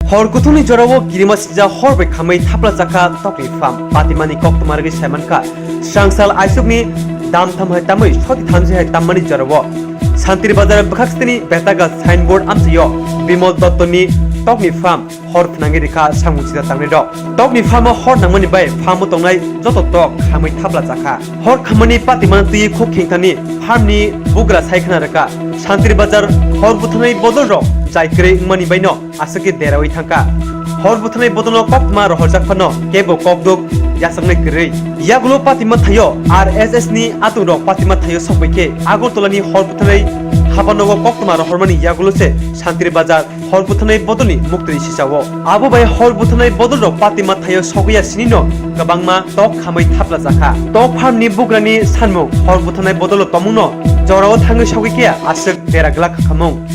Horkutuni Jarawo Girimasija Horbe Kamei Tapla Zaka Tokli Fam Patimani Koktumargi Semanka Shangsal Aisubni Dam Tamhai Tamai Shoti Tanzi Tamani Jarawo Santiri Bazar Bakastini Betaga Signboard Amsiyo Bimol Dotoni Tokni Fam Hor Nangirika Samusida Tangrido Tokni Fam Hor Namani Bay Famu Tongai Joto Tok Kamei Tapla Zaka Hor Kamani Patimanti Kokingtani Harmni Bugra Saikanaraka Santiri Bazar Hor Butanai Bodoro Jaikre Mani Baino Asaki Derawai Tanka Hor Butanai Bodono Kopma Rohorjakpano Kebo Kopdok Yasangai Gre Yagulo Patima Tayo RSS ni Aturo Patima Tayo Sobike Agotolani Hor Butanai Habanogo Kopma Rohormani Yagulo se Santiri Bazar Hor Butanai Bodoni Mukti Sisawo Abu Bay Hor Butanai Bodono Patima Tayo Soguya Sinino Kabangma Tok Kamai Tapla Zaka Tok Farmni Bugrani Sanmu Hor Butanai Bodolo Tomuno Jorao Tangai Sogikia Asik Deraglak Kamong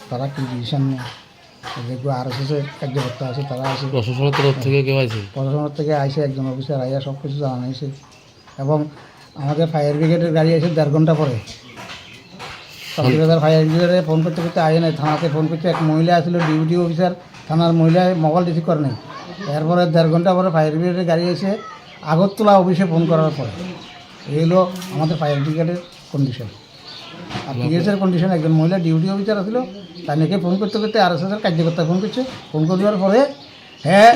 তারা decision নেয় যেগুলো আরএসএসের কার্যকর্তা আছে তারা আছে প্রশাসনের তরফ থেকে কেউ আছে প্রশাসনের থেকে আইসে একজন অফিসার আইয়া সব কিছু জানাইছে এবং আমাদের ফায়ার ব্রিগেডের গাড়ি এসে 1.5 ঘন্টা পরে সকালবেলা ফায়ার ব্রিগেডে ফোন করতে করতে আয় নাই থানাতে ফোন করতে এক মহিলা আসছিল ডিউটি অফিসার থানার মহিলা মোবাইল রিসিভ করে নাই এরপরে 1.5 ঘন্টা পরে ফায়ার ব্রিগেডের গাড়ি এসে আগরতলা অফিসে ফোন করার পরে এই হলো আমাদের ফায়ার ব্রিগেডের কন্ডিশন আর পিএসের কন্ডিশন একজন মহিলা ডিউটি অফিসার আসছিল তাকে ফোন করতে করতে আরএসএসের কার্যকর্তা ফোন করছে ফোন করার পরে হ্যাঁ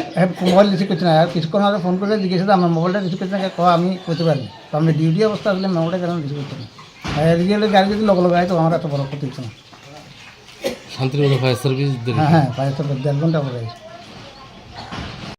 মোবাইল রিসিভ করছে না আর কিছুক্ষণ আগে ফোন করে জিজ্ঞেস আমার মোবাইলটা রিসিভ করছে না আমি করতে পারি তো আমি ডিউটি অবস্থা আসলে মোবাইলটা কেন রিসিভ করতে না রিয়েলের গাড়ি যদি লগে লগে তো আমার এত বড় ক্ষতি হচ্ছে না শান্তির ফায়ার সার্ভিস হ্যাঁ ফায়ার সার্ভিস 1.5 ঘন্টা পরে